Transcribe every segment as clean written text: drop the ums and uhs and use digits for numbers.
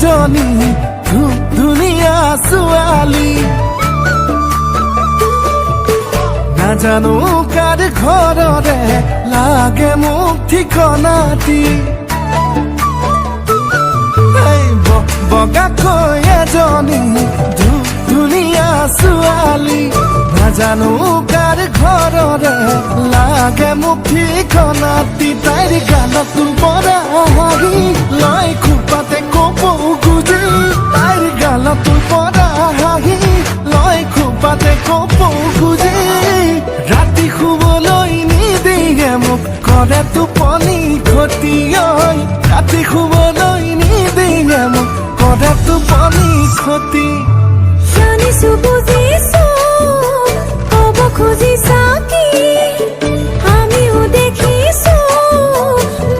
এজনী ধুনীয়া ছোৱালী নাজানো কাৰ ঘৰৰে লাগে মোক ঠিকনাটি বগাকৈ এজনী ধুনীয়া ছোৱালী নাজানো কাৰ ঘৰৰে লাগে মোক ঠিকনাটি তাইৰ গালত পৰা হাঁহি লৈ খোপাতে কব খুজি তাইৰ গালত পৰা হাঁহি লৈ খোপাতে কব খুজি ৰাতি শুবলৈ নিদিয়ে মোক কৰে টোপনি ক্ষতি ৰাতি শুবলৈ নিদিয়ে মোক কৰে টোপনি ক্ষতি জানিছো বুজিছো কব খুজিছা কি আমিও দেখিছো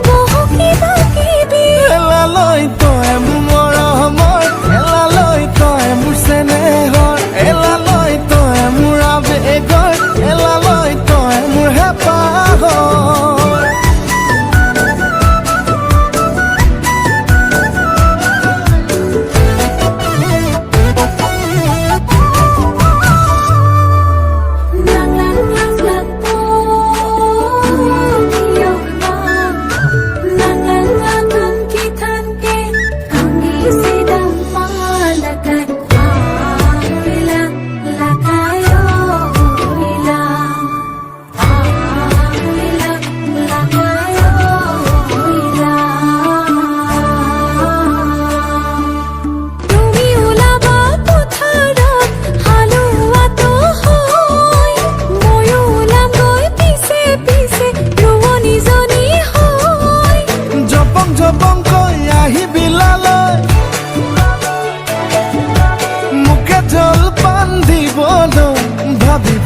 বহু কিবা কিবি এলালৈ তই মোৰ মৰমৰ এলালৈ তই মোৰ চেনেহৰ এলালৈ তই মোৰ আবেগৰ এলালৈ তই মোৰ হেঁপাহৰ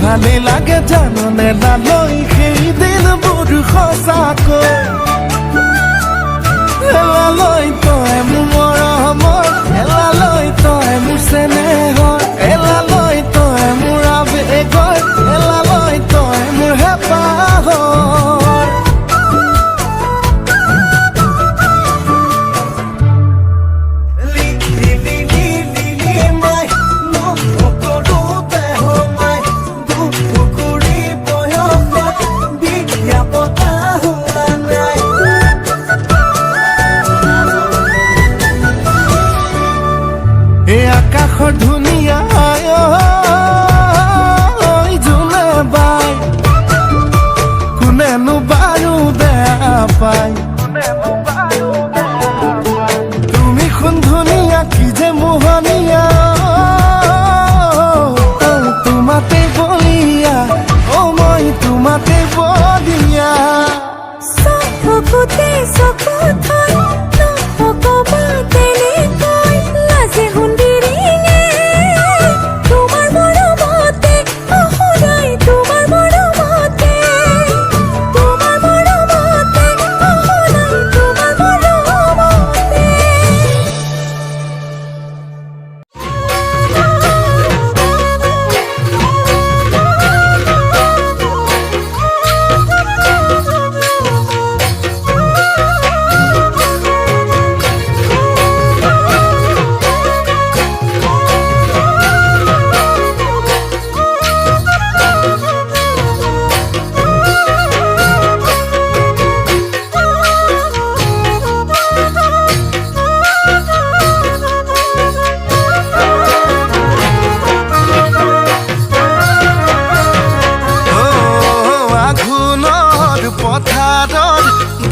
ভালে লাগে জাননে লালৈ সেই দিনবোৰ সঁচাকৈ এলালৈ তই মোৰ মৰমৰ এলালৈ তই মোৰ চেনেহৰ এলালৈ তই মোৰ আবেগৰ এলালৈ তই মোৰ হেঁপাহৰ আকাশৰ ধুনীয়া যোনে বাই কোনেনো বাৰু বেয়া পায় তুমি শুন ধুনীয়া কি যে মোহনীয়া তোমাতে বলিয়া মই তোমাতে বলিয়া চকুতে চকু থৈ নকবা তেনেকৈ লাজে হুন্দিৰিঙে তোমাৰ মৰমতে অসুৰাই তোমাৰ মৰমতে অসুৰাই তোমাৰ মৰমতে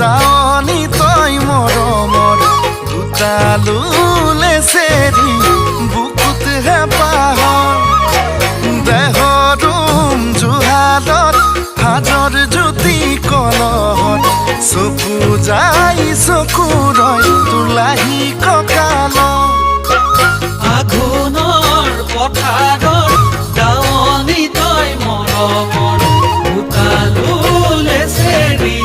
দাৱনী তই মৰমৰ দুটালুলে চেৰি বুকুত হেঁপাহৰ দেহৰুম জোহালত হাজৰ জ্যোতি কলহত চকু যাই চকু ৰয় তোলাহি কঁকালত আঘোণৰ পথাৰৰ দাৱনী তই মৰমৰ দুটালুলে চেৰি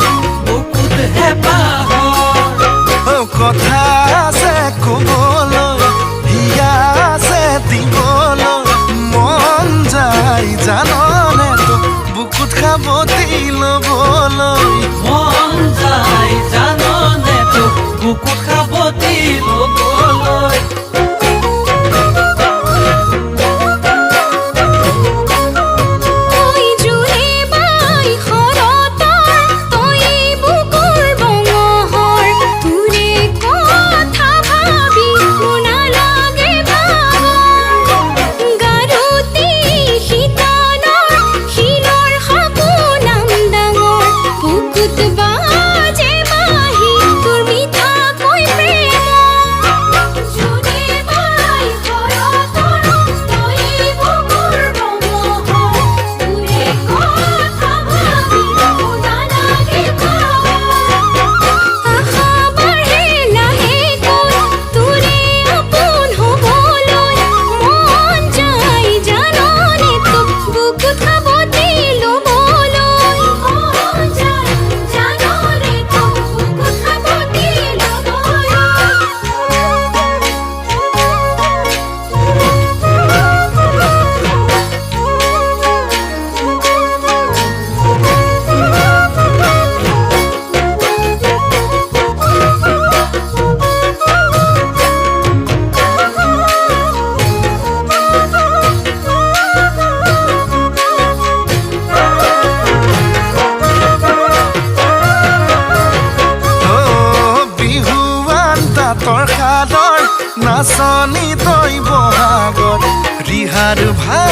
বুকুত হেঁপাহৰ কথা আছে ক'বলৈ হিয়া আছে দিবলৈ মন যায় জাননে তোক বুকুত খাবতি ল'বলৈ মন যায় জাননে তোক বুকুত খাবতি ল'বলৈ বাছনি তই বহাগত ৰিহাৰ ভা